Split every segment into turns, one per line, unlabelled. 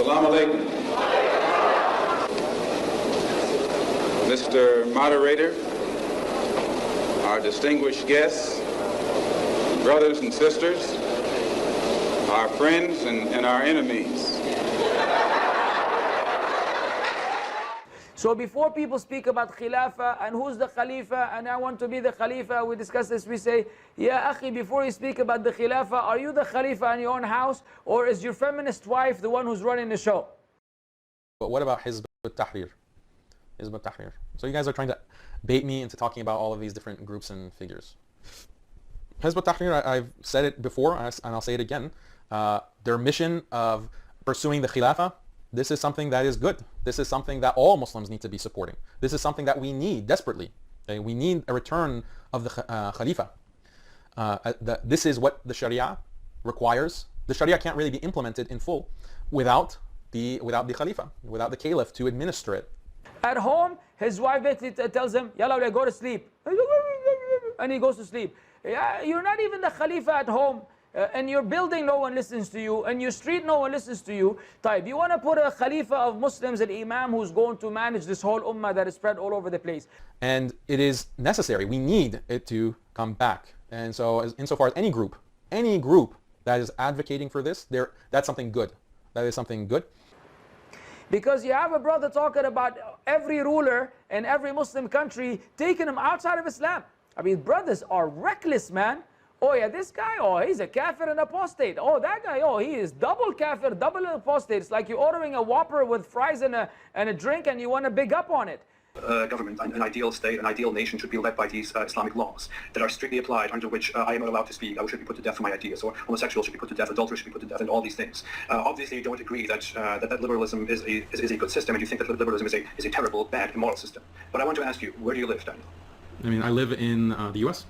Assalamu alaikum. Mr. Moderator, our distinguished guests, brothers and sisters, our friends and our enemies.
So before people speak about Khilafah and who's the Khalifa and I want to be the Khalifa, we discuss this, we say, Ya Akhi, before you speak about the Khilafah, are you the Khalifa in your own house or is your feminist wife the one who's running the show?
But what about Hizb ut-Tahrir? Hizb ut-Tahrir. So you guys are trying to bait me into talking about all of these different groups and figures. Hizb ut-Tahrir, I've said it before and I'll say it again. Their mission of pursuing the Khilafah, this is something that is good. This is something that all Muslims need to be supporting. This is something that we need desperately. Okay? We need a return of the Khalifa. This is what the Sharia requires. The Sharia can't really be implemented in full without the Khalifa, without the Caliph to administer it.
At home, his wife tells him, Yalla, go to sleep. And he goes to sleep. You're not even the Khalifa at home. And your building, no one listens to you. And your street, no one listens to you. Taib, you want to put a Khalifa of Muslims, an Imam who's going to manage this whole ummah that is spread all over the place.
And it is necessary. We need it to come back. And so insofar as any group that is advocating for this, that's something good. That is something good.
Because you have a brother talking about every ruler in every Muslim country taking him outside of Islam. I mean, brothers are reckless, man. Oh yeah, this guy, oh, he's a kafir and apostate. Oh, that guy, oh, he is double kafir, double apostate. It's like you're ordering a Whopper with fries and a drink and you want to big up on it.
Government, an ideal state, an ideal nation should be led by these Islamic laws that are strictly applied, under which I am not allowed to speak, I should be put to death for my ideas, or homosexuals should be put to death, adulterers should be put to death, and all these things. Obviously, you don't agree that that liberalism is a good system, and you think that liberalism is a terrible, bad, immoral system. But I want to ask you, where do you live, Daniel?
I mean, I live in the U.S.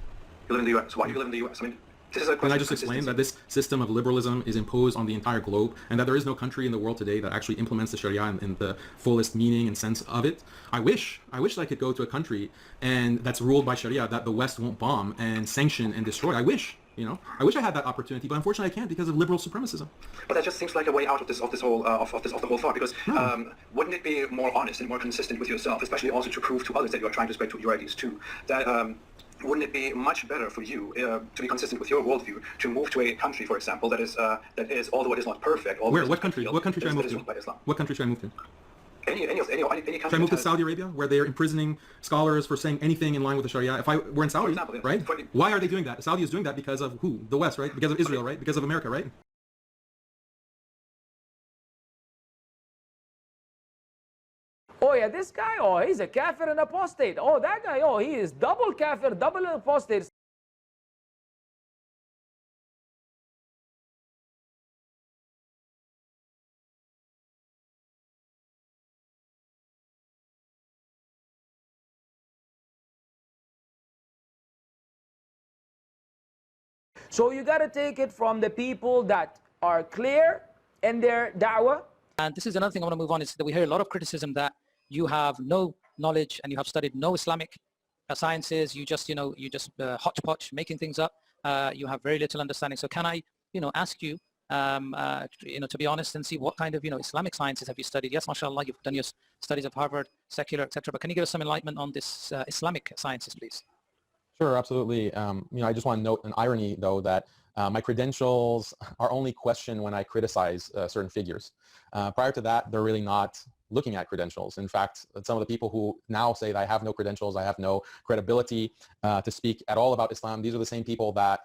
You live in the U.S. Why do you live in the U.S.? I mean, this is a question.
And I just explained that this system of liberalism is imposed on the entire globe and that there is no country in the world today that actually implements the Sharia in the fullest meaning and sense of it. I wish I could go to a country and that's ruled by Sharia that the West won't bomb and sanction and destroy. I wish I had that opportunity, but unfortunately I can't because of liberal supremacism.
But that just seems like a way out of the whole thought, because wouldn't it be more honest and more consistent with yourself, especially also to prove to others that you are trying to spread your ideas too, that wouldn't it be much better for you to be consistent with your worldview to move to a country, for example, that is although it is not perfect.
Where? What country? What country should I move to? What country should I move to?
Any country.
Should I move to Saudi Arabia, where they're imprisoning scholars for saying anything in line with the Sharia? If I were in Saudi, example, right? Why are they doing that? Saudi is doing that because of who? The West, right? Because of Israel, right? Because of America, right?
Oh yeah, this guy, oh, he's a kafir and apostate. Oh, that guy, oh, he is double kafir, double apostate. So you got to take it from the people that are clear in their da'wah.
And this is another thing I want to move on, is that we hear a lot of criticism that you have no knowledge and you have studied no Islamic sciences. You just hodgepodge, making things up. You have very little understanding. So can I, ask you, to be honest and see what kind of, Islamic sciences have you studied? Yes, mashallah, you've done your studies of Harvard, secular, etc. But can you give us some enlightenment on this Islamic sciences, please?
Sure, absolutely. I just want to note an irony, though, that my credentials are only questioned when I criticize certain figures. Prior to that, they're really not looking at credentials. In fact, some of the people who now say that I have no credentials, I have no credibility to speak at all about Islam, these are the same people that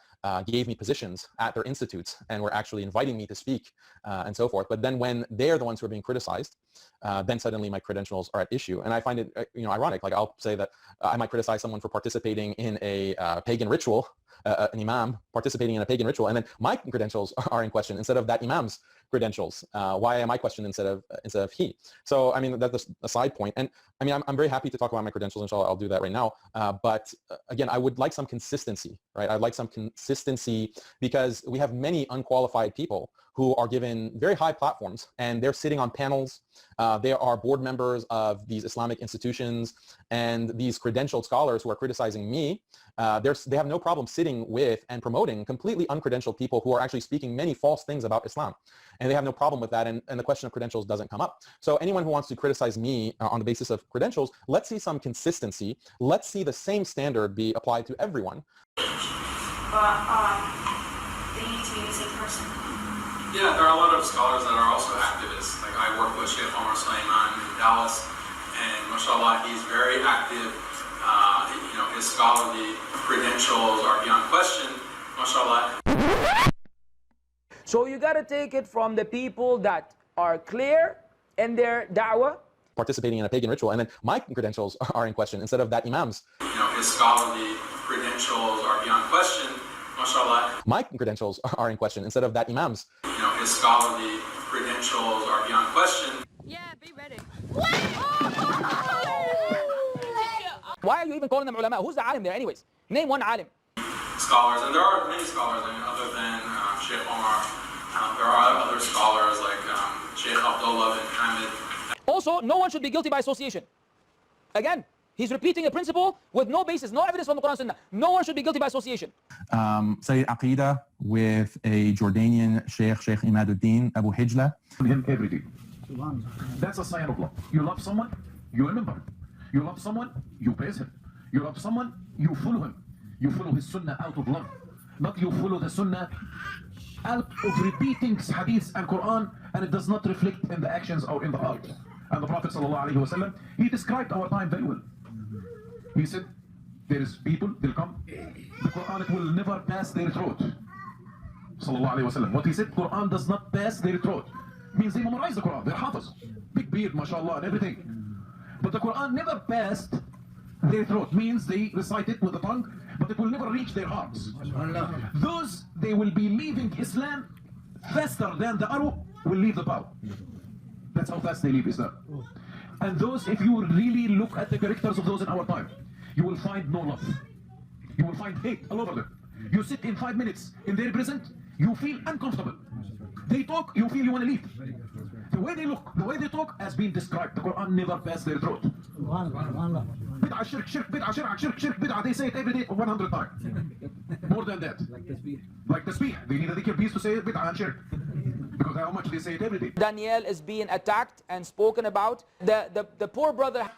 gave me positions at their institutes and were actually inviting me to speak and so forth. But then when they're the ones who are being criticized, then suddenly my credentials are at issue. And I find it ironic. Like, I'll say that I might criticize someone for participating in a pagan ritual, an imam participating in a pagan ritual, and then my credentials are in question instead of that imam's credentials. Why am I questioned instead of he? So I mean, that's a side point. And I mean, I'm very happy to talk about my credentials. Inshallah, I'll do that right now. But again, I would like some consistency, right? I'd like some consistency because we have many unqualified people who are given very high platforms, and they're sitting on panels. They are board members of these Islamic institutions, and these credentialed scholars who are criticizing me, they have no problem sitting with and promoting completely uncredentialed people who are actually speaking many false things about Islam. And they have no problem with that, and the question of credentials doesn't come up. So anyone who wants to criticize me on the basis of credentials, let's see some consistency. Let's see the same standard be applied to everyone.
They need to be the same person.
Yeah, there are a lot of scholars that are also activists. Like I work with Sheikh Omar Suleiman in Dallas, and mashallah, he's very active. His scholarly credentials are beyond question, mashallah.
So you got to take it from the people that are clear in their da'wah.
Participating in a pagan ritual, and then my credentials are in question instead of that imam's.
His scholarly credentials are beyond question, mashallah.
My credentials are in question instead of that imam's.
His scholarly credentials are beyond question.
Yeah, be ready.
Why are you even calling them ulama? Who's the alim there anyways? Name one alim.
Scholars, and there are many scholars, other than Sheikh Omar. There are other scholars like Sheikh Abdullah bin Hamid.
Also, no one should be guilty by association. Again, he's repeating a principle with no basis, no evidence from the Quran and Sunnah. No one should be guilty by association.
Say Aqidah with a Jordanian Sheikh Imaduddin Abu Hijla.
Him every day. That's a sign of love. You love someone, you remember him. You love someone, you praise him. You love someone, you follow him. You follow his sunnah out of love. Not you follow the sunnah out of repeating hadiths and Quran, and it does not reflect in the actions or in the heart. And the Prophet ﷺ, he described our time very well. He said, there is people, they'll come, the Quran, it will never pass their throat. ﷺ. What he said, Quran does not pass their throat. Means they memorize the Quran, they're hafiz. Big beard, mashallah, and everything. But the Quran never passed their throat. Means they recite it with the tongue, but it will never reach their hearts. Those, they will be leaving Islam faster than the arrow will leave the bow. That's how fast they leave Islam. And those, if you really look at the characters of those in our time, you will find no love. You will find hate all over them. You sit in 5 minutes in their present, you feel uncomfortable. They talk, you feel you want to leave. The way they look, the way they talk has been described. The Quran never passed their throat. Bid'ah, shirk, shirk, bid'ah, shirk, bid'ah. They say it every day 100 times. More than that. Like tasbih. They need a dhikr piece to say bid'ah and shirk. Because how much they say it every day.
Daniel is being attacked and spoken about. The poor brother